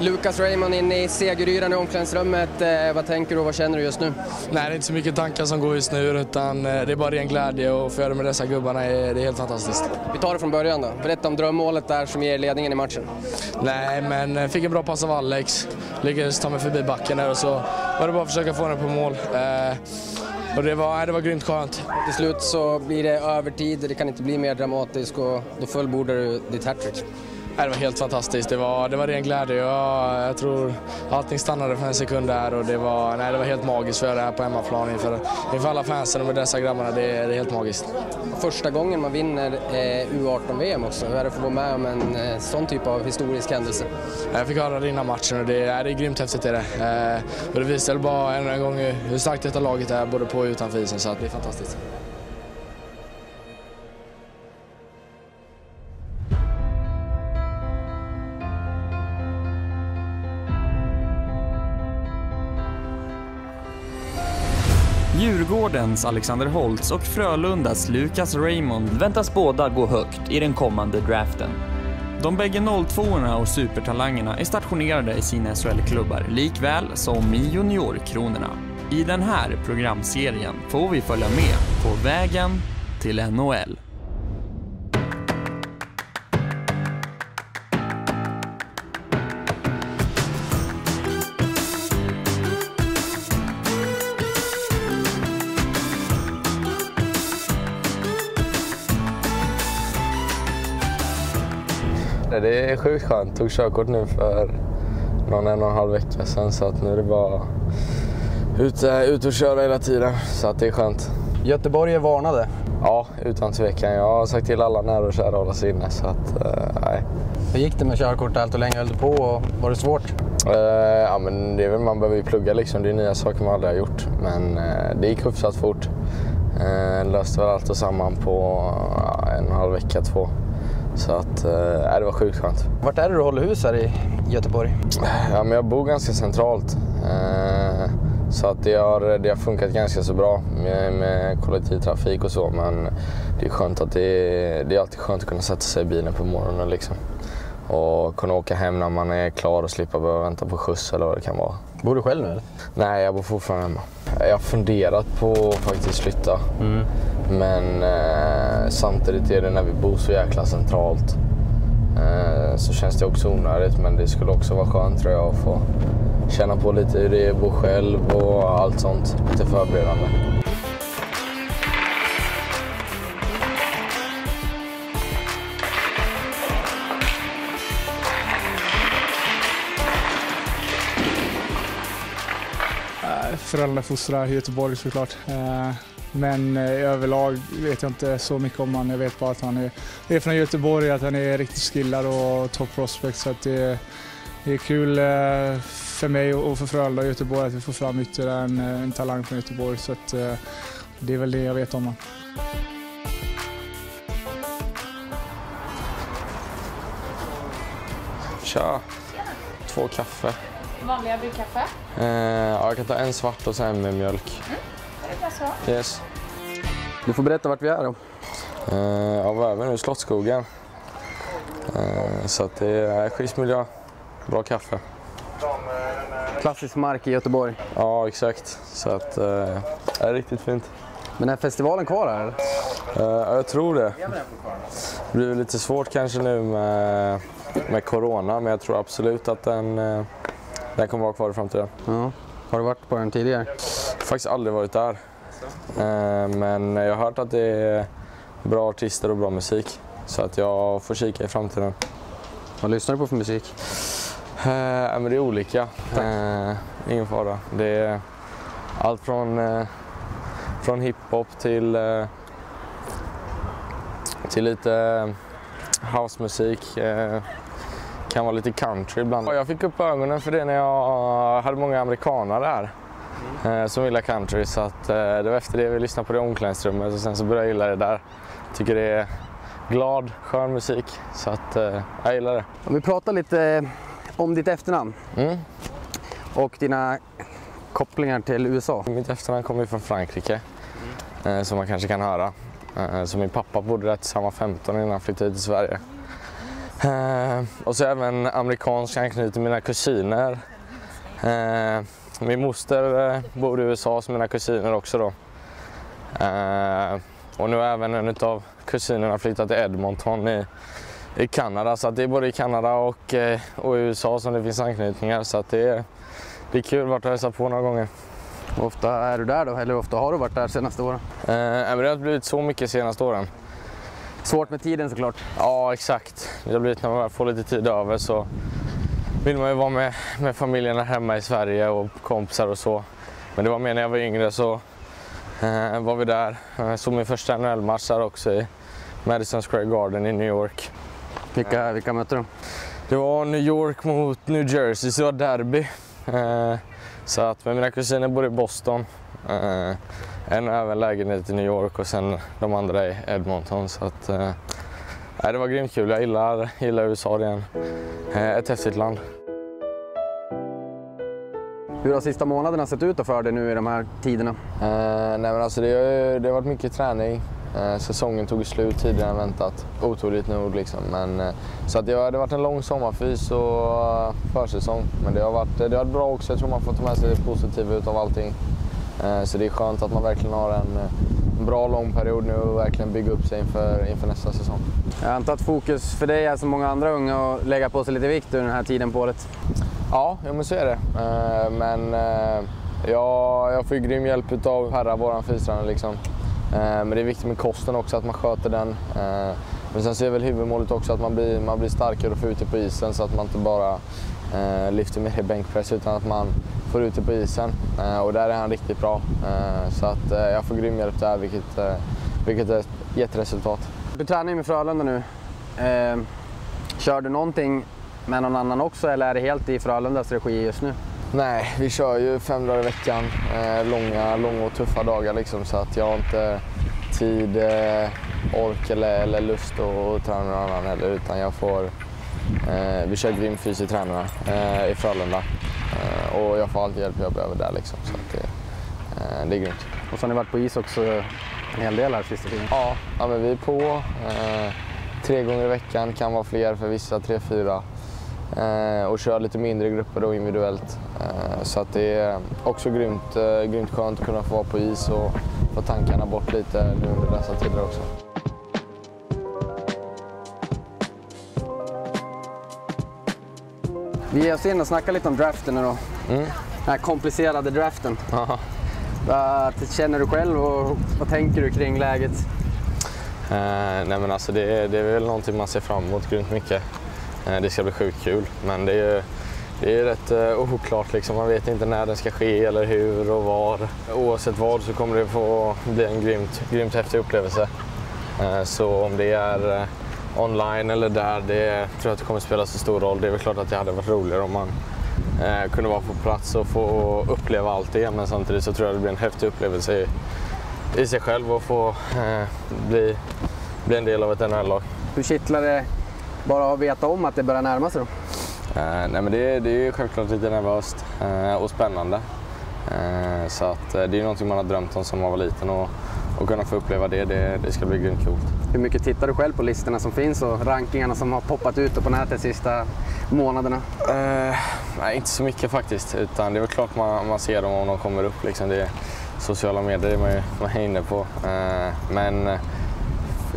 Lucas Raymond in i segeryran i omklädningsrummet. Vad tänker du och vad känner du just nu? Nej, det är inte så mycket tankar som går just nu, utan det är bara ren glädje och få göra det med dessa gubbarna är helt fantastiskt. Vi tar det från början då. Berätta om drömmålet där som ger ledningen i matchen. Nej, men fick en bra pass av Alex. Lyckades ta mig förbi backen där och så var det bara att försöka få den på mål. Och det var grymt skönt. Till slut så blir det övertid, det kan inte bli mer dramatiskt och då fullbordar du ditt hattrick. Det var helt fantastiskt, det var ren glädje. Jag tror allting stannade för en sekund där och det var helt magiskt för att göra det här på hemmaplan inför alla fansen och med dessa grabbarna. Det är helt magiskt. Första gången man vinner U18-VM också, hur är det för att vara med om en sån typ av historisk händelse? Jag fick höra det innan matchen och det är grymt häftigt. Och det visar bara ännu en gång hur starkt detta laget är både på och utanför isen, så att det är fantastiskt. Djurgårdens Alexander Holtz och Frölundas Lucas Raymond väntas båda gå högt i den kommande draften. De bägge 02-orna och supertalangerna är stationerade i sina SHL-klubbar likväl som i juniorkronorna. I den här programserien får vi följa med på vägen till NHL. Det är sjukt skönt. Tog körkort nu för en och en halv vecka sedan, så att nu är det bara ut och köra hela tiden, så att det är skönt. Göteborg är varnade. Ja, utan tvekan. Jag har sagt till alla nära och kära att hålla sig inne, så att nej. Hur gick det med körkort allt och länge höll du på och var det svårt? Ja, men det är väl, man behöver ju plugga liksom. Det är nya saker man aldrig har gjort, men det gick hyfsat fort. Löste väl allt och samman på en och en halv vecka, 2. Så att det var sjukt skönt. Vart är det du håller hus här i Göteborg? Ja, men jag bor ganska centralt. Så att det har funkat ganska så bra med kollektivtrafik och så. Men det är skönt att det är alltid skönt att kunna sätta sig i bilen på morgonen liksom. Och kunna åka hem när man är klar och slippa behöva vänta på skjuts eller vad det kan vara. Bor du själv nu eller? Nej, jag bor fortfarande hemma. Jag har funderat på att faktiskt flytta. Men samtidigt är det, när vi bor så jäkla centralt, så känns det också onödigt. Men det skulle också vara skönt, tror jag, att få känna på lite hur det är att bo själv och allt sånt. Lite förberedande. Föräldrafostrar i Göteborg såklart. Men överlag vet jag inte så mycket om han. Jag vet bara att han är från Göteborg, att han är riktigt skillad och top prospect. Så att det är kul för mig och för Frölunda i Göteborg att vi får fram ytterligare en talang från Göteborg. Så att det är väl det jag vet om han. Tja, 2 kaffe. Vanliga bryggkaffe? Ja, jag kan ta en svart och sen med mjölk. Är det bra så? Yes. Du får berätta vart vi är då. Ja, vad är vi nu? Slottsskogen. Så att det är schysst miljö. Bra kaffe. Klassisk mark i Göteborg. Ja, exakt. Så att det är riktigt fint. Men är festivalen kvar här eller? Ja, jag tror det. Det blir lite svårt kanske nu med corona, men jag tror absolut att den kommer vara kvar i framtiden. Ja. Har du varit på den tidigare? Faktiskt aldrig varit där. Men jag har hört att det är bra artister och bra musik. Så att jag får kika i framtiden. Vad lyssnar du på för musik? Men det är olika. Ingen fara. Det är allt från hiphop till lite housemusik. Kan vara lite country ibland. Jag fick upp ögonen för det när jag hade många amerikanare här som gillar country, så att det var efter det vi lyssnade på det omklädningsrummet och sen så började jag gilla det där. Tycker det är glad, skön musik, så att jag gillar det. Om vi pratar lite om ditt efternamn och dina kopplingar till USA. Mitt efternamn kommer från Frankrike, som man kanske kan höra. Så min pappa bodde där tills han var 15 innan han flyttade till Sverige. Och så även amerikansk anknytning, mina kusiner. Min moster bor i USA, som mina kusiner också då. Och nu har även en av kusinerna flyttat till Edmonton i Kanada. Så att det är både i Kanada och i USA som det finns anknytningar. Så att det är kul att vara och hälsa på några gånger. Hur ofta är du där då? Eller hur ofta har du varit där senaste åren? Men det har blivit så mycket senaste åren. Svårt med tiden såklart. Ja, exakt. Det har blivit när man får lite tid över så vill man ju vara med familjen här hemma i Sverige och kompisar och så. Men det var mer när jag var yngre så var vi där. Så min första NHL-match där också i Madison Square Garden i New York. Vilka mötte du? Det var New York mot New Jersey, så det var derby. Så att med mina kusiner bor i Boston. En även lägenhet i New York och sen de andra i Edmonton. Så att, det var grymt kul. Jag gillar USA, det är ett häftigt land. Hur har sista månaderna sett ut för dig nu i de här tiderna? Nej, men alltså det har varit mycket träning. Säsongen tog slut tidigare än väntat. Otroligt nog liksom. Men, så att det har varit en lång sommarfys och försäsong. Men det har varit bra också. Jag tror man får ta med sig det positiva utav allting. Så det är skönt att man verkligen har en bra lång period nu och verkligen bygga upp sig inför nästa säsong. Jag antar att fokus för dig är som många andra unga att lägga på sig lite vikt under den här tiden på året. Ja, men så är det. Men jag får ju grym hjälp av Herra, våran fystränare liksom. Men det är viktigt med kosten också, att man sköter den. Men sen så är väl huvudmålet också att man blir starkare och får ut det på isen, så att man inte bara lyfter med bänkpress utan att man får ut det på isen. Och där är han riktigt bra. Så att jag får grym hjälp där, vilket är ett jätteresultat. Du tränar ju med Frölunda nu. Kör du någonting med någon annan också, eller är det helt i Frölundas regi just nu? Nej, vi kör ju 5 dagar i veckan, långa och tuffa dagar liksom, så att jag har inte tid, ork eller lust att träna med någon annan heller, utan vi kör grym fys i tränarna i Frölunda och jag får alltid hjälp jag behöver där liksom, så att det är grymt. Och så har ni varit på is också en hel del här sista tiden? Ja, men vi är på 3 gånger i veckan, kan vara fler för vissa, 3-4. Och kör lite mindre grupper då individuellt. Så att det är också grymt skönt att kunna få vara på is och få tankarna bort lite nu under dessa tider också. Vi ger oss in och snackar lite om draften nu då. Den här komplicerade draften. Aha. Vad känner du själv och vad tänker du kring läget? Nej, men alltså det är väl någonting man ser fram emot grymt mycket. Det ska bli sjukt kul, men det är rätt oklart liksom. Man vet inte när det ska ske eller hur och var. Oavsett vad så kommer det få bli en grymt häftig upplevelse. Så om det är online eller där, det tror jag att det kommer spela så stor roll. Det är väl klart att det hade varit roligare om man kunde vara på plats och få uppleva allt det, men samtidigt så tror jag att det blir en häftig upplevelse i sig själv och få bli en del av ett NHL-lag. Hur kittlar det bara att veta om att det börjar närma sig då? Nej, men det är ju självklart lite nervöst och spännande. Så att det är någonting man har drömt om som man var liten och kunna få uppleva det ska bli grymt coolt. Hur mycket tittar du själv på listorna som finns och rankingarna som har poppat ut på nätet de sista månaderna? Nej, inte så mycket faktiskt, utan det är väl klart man ser dem om de kommer upp. Liksom. Det är sociala medier man är inne på, men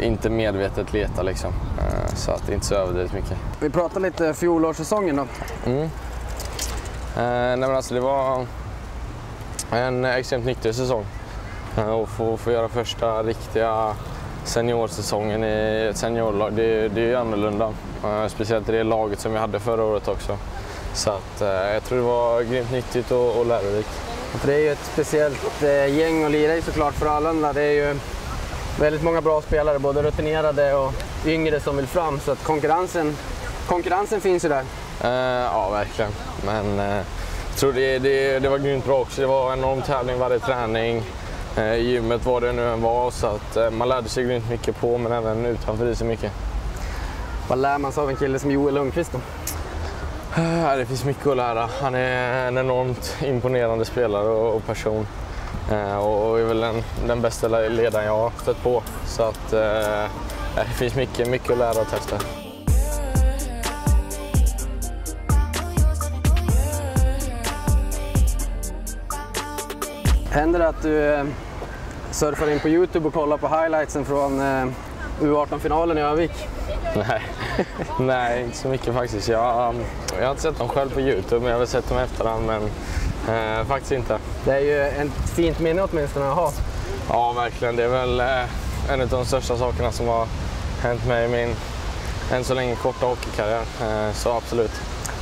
inte medvetet leta liksom. Så att det inte så överdrivet mycket. Vi pratar lite fjolårssäsongen då. Nej, men alltså det var en extremt nyttig säsong. Och få göra första riktiga seniorsäsongen i ett seniorlag, det är ju annorlunda. Speciellt i det laget som vi hade förra året också. Så att jag tror det var grymt nyttigt och lärorikt. För det är ju ett speciellt gäng och lira i såklart för Frölunda. Det är ju väldigt många bra spelare, både rutinerade och yngre som vill fram. Så att konkurrensen finns ju där. Ja, verkligen. Men jag tror det var grymt bra också. Det var en enorm tävling varje träning. Gymmet var det nu än var, så att man lärde sig grymt mycket på, men även utanför det så mycket. Vad lär man sig av en kille som Joel Lundqvist då? Det finns mycket att lära. Han är en enormt imponerande spelare och person. Och är väl den bästa ledaren jag har stött på. Så att det finns mycket att lära och testa. Händer det att du surfar in på YouTube och kollar på highlightsen från U18-finalen i Övik? Nej, inte så mycket faktiskt. Jag har inte sett dem själv på YouTube, men jag har sett dem efterhand, men faktiskt inte. Det är ju ett fint minne åtminstone att ha. Ja, verkligen. Det är väl en av de största sakerna som har hänt mig i min än så länge korta hockeykarriär. Så absolut.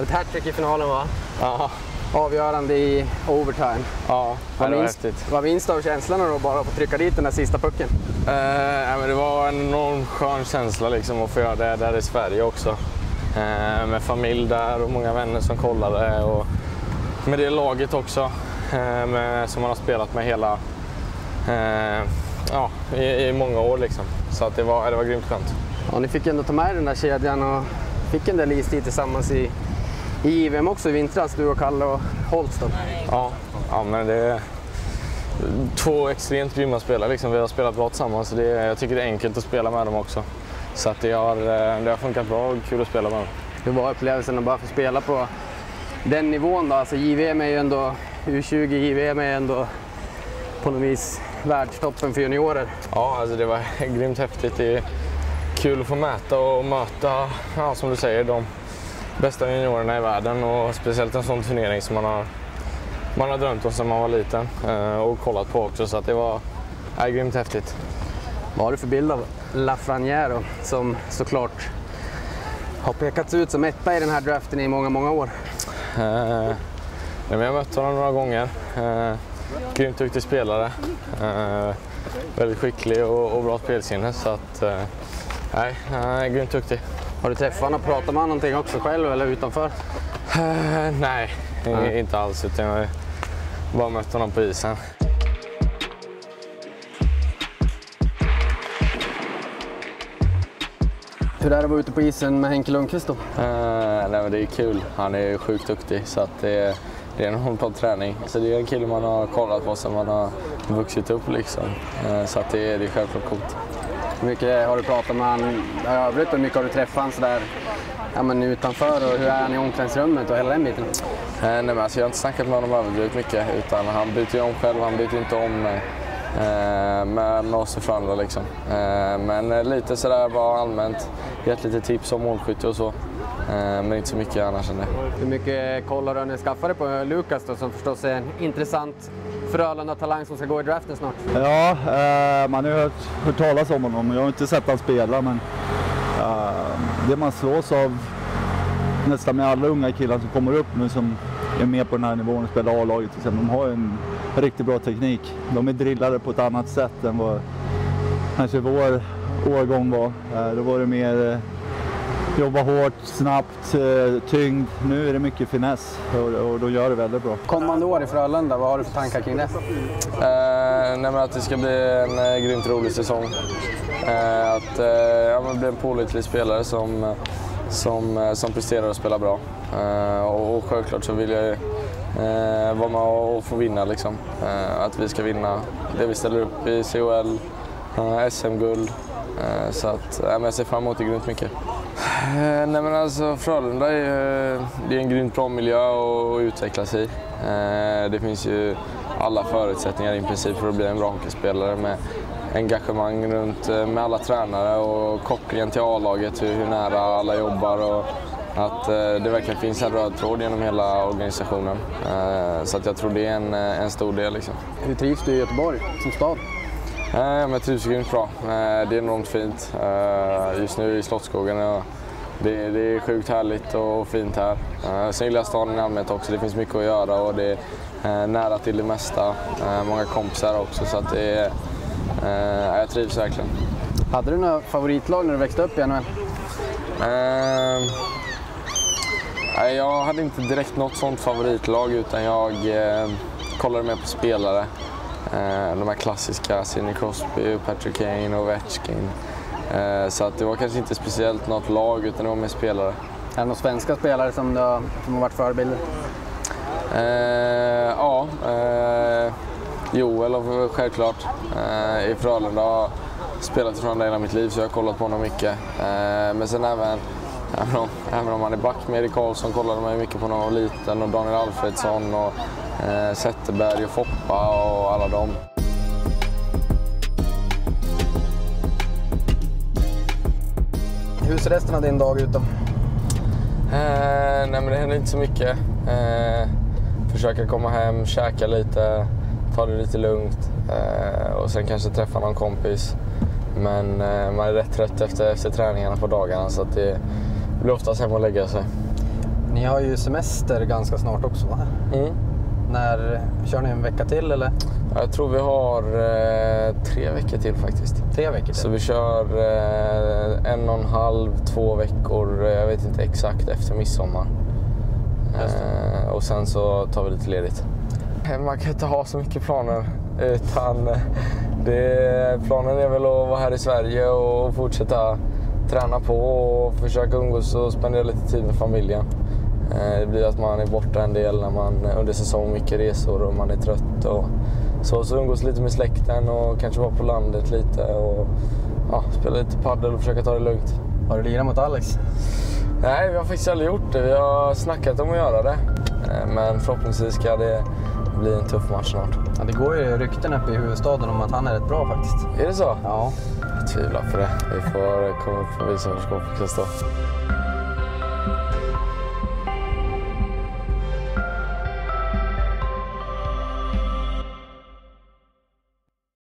Ett hattrick i finalen, va? Ja. Avgörande i overtime. Ja, det var häftigt. Vad minns du av känslan då bara att få trycka dit den där sista pucken? Men det var en enorm skön känsla liksom, att få göra det där i Sverige också. Med familj där och många vänner som kollade. Och med det laget också, som man har spelat med hela i många år. Liksom. Så att det var grymt skönt. Ja, ni fick ändå ta med den där kedjan och fick en del istid tillsammans i JVM också i vintras, du och Kalle och Holst. Ja, men det är 2 extremt grymma spelare. Liksom. Vi har spelat bra tillsammans, så jag tycker det är enkelt att spela med dem också. Så att det har funkat bra och kul att spela med dem. Hur var upplevelsen att bara få spela på den nivån då? Alltså JVM är ju ändå, U20 JVM är ändå på något vis världstoppen för juniorer. Ja, alltså det var grymt häftigt. Det är kul att få mäta och möta, som du säger, de bästa juniorerna i världen, och speciellt en sån turnering som man har drömt om sedan man var liten och kollat på också, så att det var grymt häftigt. Vad har du för bild av Lafrenière som såklart har pekats ut som etta i den här draften i många, många år? Jag har mött honom några gånger. Grymt duktig spelare. Väldigt skicklig och bra spelsinne, så att grymt duktig. Har du träffat honom och pratat med honom någonting också själv eller utanför? Nej, inte alls, utan jag har bara mött honom på isen. Hur är det att vara ute på isen med Henke Lundqvist då? Men det är kul. Han är sjukt duktig, så att det är en hållbar träning. Så det är en kille man har kollat på som man har vuxit upp liksom. Så att det är självklart coolt. Hur mycket har du pratat med honom övrigt och hur mycket har du träffat honom sådär utanför, och hur är han i omklädningsrummet och hela den biten? Nej, men alltså jag har inte snackat med honom överdrivet mycket, utan han byter ju om själv, han byter inte om med oss och andra liksom. Men lite sådär bara allmänt, gett lite tips om målskytte och så. Men inte så mycket annars än det. Hur mycket koll har du skaffat på Lukas då, som förstås är en intressant Frölunda-talang som ska gå i draften snart? Ja, man har hört talas om honom. Jag har inte sett han spela, men det man slås av nästan med alla unga killar som kommer upp nu som är med på den här nivån och spelar A-laget. De har en riktigt bra teknik. De är drillade på ett annat sätt än vad kanske vår årgång var. Då var det mer jobba hårt, snabbt, tyngd. Nu är det mycket finess och då gör det väldigt bra. Kommande år i Frölunda, vad har du för tankar kring det? Att det ska bli en grymt rolig säsong. Att bli en pålitlig spelare som presterar och spelar bra. Och självklart så vill jag vara med och få vinna liksom. Att vi ska vinna det vi ställer upp i CHL, SM-guld. Så att jag ser fram emot det grymt mycket. Frölunda det är en grymt bra miljö att utvecklas i. Det finns ju alla förutsättningar i princip för att bli en bra hockeyspelare, med engagemang runt med alla tränare och kopplingen till A-laget, hur nära alla jobbar, och att det verkligen finns en röd tråd genom hela organisationen. Så att jag tror det är en stor del. Liksom. Hur trivs du i Göteborg som stad? Jag trivs grymt bra. Det är enormt fint just nu i Slottsskogen. Det är sjukt härligt och fint här. Sen gillar jag staden i allmänhet också. Det finns mycket att göra och det är nära till det mesta. Många kompisar också, så att jag trivs verkligen. Hade du några favoritlag när du växte upp i NHL? Jag hade inte direkt något sånt favoritlag, utan jag kollade mer på spelare. De här klassiska, Sidney Crosby, Patrick Kane och Ovechkin. Så att det var kanske inte speciellt något lag, utan det var mer spelare. Är det några svenska spelare som har varit förebilder? Joel självklart. I Frölunda har spelat i Frölunda hela mitt liv, så jag har kollat på honom mycket. Men sen även om han är back med Erik Karlsson kollade man mycket på honom liten, och Daniel Alfredsson och Zetterberg och Foppa och alla dem. Hur ser resten av din dag ut då? Nej, men det händer inte så mycket. Försöka komma hem, käka lite, ta det lite lugnt och sen kanske träffa någon kompis. Men man är rätt trött efter träningarna på dagarna så att det blir oftast hem och lägga sig. Ni har ju semester ganska snart också, va? När kör ni en vecka till eller? Jag tror vi har 3 veckor till faktiskt. 3 veckor till? Så vi kör 1,5-2 veckor, jag vet inte exakt, efter midsommar. Och sen så tar vi lite ledigt. Man kan inte ha så mycket planer utan planen är väl att vara här i Sverige och fortsätta träna på och försöka umgås och spendera lite tid med familjen. Det blir att man är borta en del när man under säsong mycket resor och man är trött och så umgås lite med släkten och kanske vara på landet lite och spela lite paddel och försöka ta det lugnt. Har du lirat mot Alex? Nej, vi har faktiskt aldrig gjort det. Vi har snackat om att göra det. Men förhoppningsvis ska det bli en tuff match snart. Ja, det går ju rykten uppe i huvudstaden om att han är rätt bra faktiskt. Är det så? Ja. Jag tvivlar på det. Vi får komma upp och visa var skåpet kan stå.